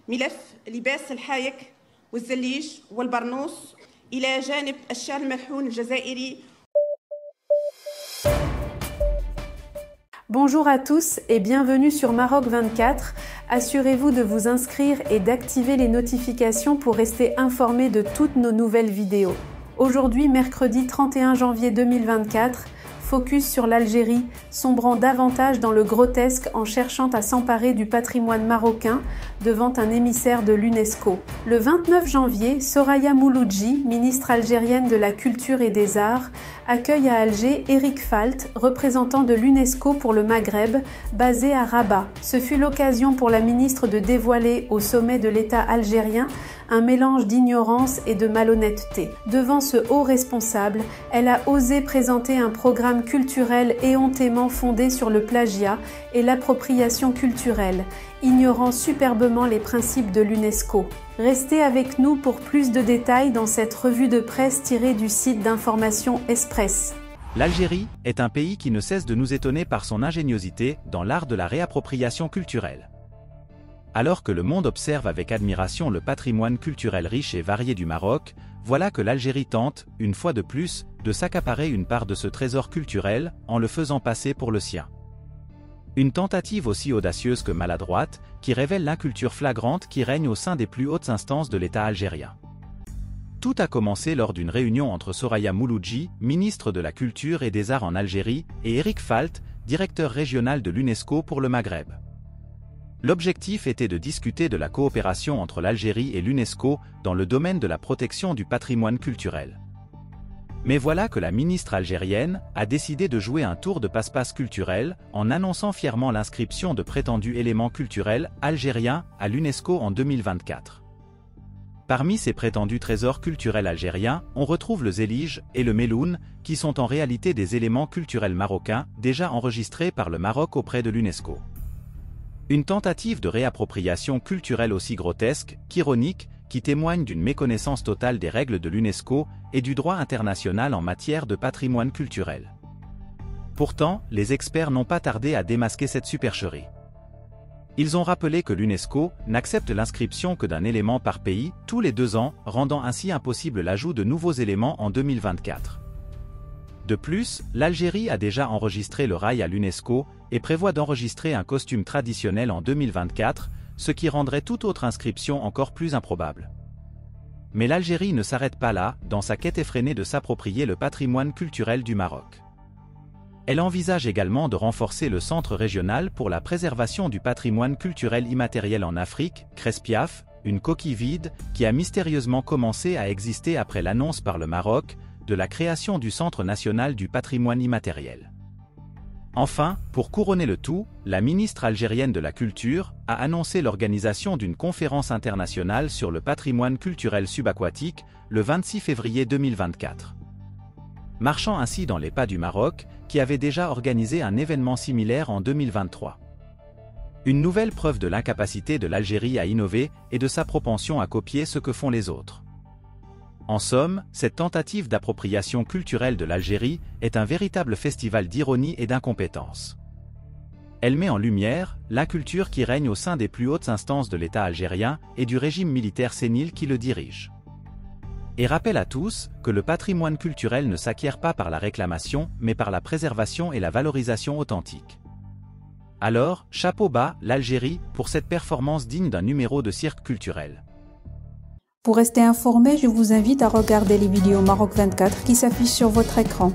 ملف لباس الحايك والزليج والبرنوس إلى جانب الشال الملحون الجزائري. Bonjour à tous et bienvenue sur Maroc 24. Assurez-vous de vous inscrire et d'activer les notifications pour rester informé de toutes nos nouvelles vidéos. Aujourd'hui, mercredi 31 janvier 2024, focus sur l'Algérie, sombrant davantage dans le grotesque en cherchant à s'emparer du patrimoine marocain devant un émissaire de l'UNESCO. Le 29 janvier, Soraya Mouloudji, ministre algérienne de la Culture et des Arts, accueille à Alger Eric Falt, représentant de l'UNESCO pour le Maghreb, basé à Rabat. Ce fut l'occasion pour la ministre de dévoiler au sommet de l'État algérien un mélange d'ignorance et de malhonnêteté. Devant ce haut responsable, elle a osé présenter un programme culturel éhontément fondé sur le plagiat et l'appropriation culturelle, ignorant superbement les principes de l'UNESCO. Restez avec nous pour plus de détails dans cette revue de presse tirée du site d'information Express. L'Algérie est un pays qui ne cesse de nous étonner par son ingéniosité dans l'art de la réappropriation culturelle. Alors que le monde observe avec admiration le patrimoine culturel riche et varié du Maroc, voilà que l'Algérie tente, une fois de plus, de s'accaparer une part de ce trésor culturel en le faisant passer pour le sien. Une tentative aussi audacieuse que maladroite, qui révèle l'inculture flagrante qui règne au sein des plus hautes instances de l'État algérien. Tout a commencé lors d'une réunion entre Soraya Mouloudji, ministre de la Culture et des Arts en Algérie, et Eric Falt, directeur régional de l'UNESCO pour le Maghreb. L'objectif était de discuter de la coopération entre l'Algérie et l'UNESCO dans le domaine de la protection du patrimoine culturel. Mais voilà que la ministre algérienne a décidé de jouer un tour de passe-passe culturel en annonçant fièrement l'inscription de prétendus éléments culturels algériens à l'UNESCO en 2024. Parmi ces prétendus trésors culturels algériens, on retrouve le Zelige et le Meloun, qui sont en réalité des éléments culturels marocains déjà enregistrés par le Maroc auprès de l'UNESCO. Une tentative de réappropriation culturelle aussi grotesque qu'ironique, qui témoigne d'une méconnaissance totale des règles de l'UNESCO et du droit international en matière de patrimoine culturel. Pourtant, les experts n'ont pas tardé à démasquer cette supercherie. Ils ont rappelé que l'UNESCO n'accepte l'inscription que d'un élément par pays tous les 2 ans, rendant ainsi impossible l'ajout de nouveaux éléments en 2024. De plus, l'Algérie a déjà enregistré le rail à l'UNESCO et prévoit d'enregistrer un costume traditionnel en 2024, ce qui rendrait toute autre inscription encore plus improbable. Mais l'Algérie ne s'arrête pas là, dans sa quête effrénée de s'approprier le patrimoine culturel du Maroc. Elle envisage également de renforcer le Centre régional pour la préservation du patrimoine culturel immatériel en Afrique, CRESPIAF, une coquille vide qui a mystérieusement commencé à exister après l'annonce par le Maroc de la création du Centre national du patrimoine immatériel. Enfin, pour couronner le tout, la ministre algérienne de la Culture a annoncé l'organisation d'une conférence internationale sur le patrimoine culturel subaquatique le 26 février 2024. Marchant ainsi dans les pas du Maroc, qui avait déjà organisé un événement similaire en 2023. Une nouvelle preuve de l'incapacité de l'Algérie à innover et de sa propension à copier ce que font les autres. En somme, cette tentative d'appropriation culturelle de l'Algérie est un véritable festival d'ironie et d'incompétence. Elle met en lumière l'inculture qui règne au sein des plus hautes instances de l'État algérien et du régime militaire sénile qui le dirige. Et rappelle à tous que le patrimoine culturel ne s'acquiert pas par la réclamation, mais par la préservation et la valorisation authentique. Alors, chapeau bas, l'Algérie, pour cette performance digne d'un numéro de cirque culturel. Pour rester informé, je vous invite à regarder les vidéos Maroc 24 qui s'affichent sur votre écran.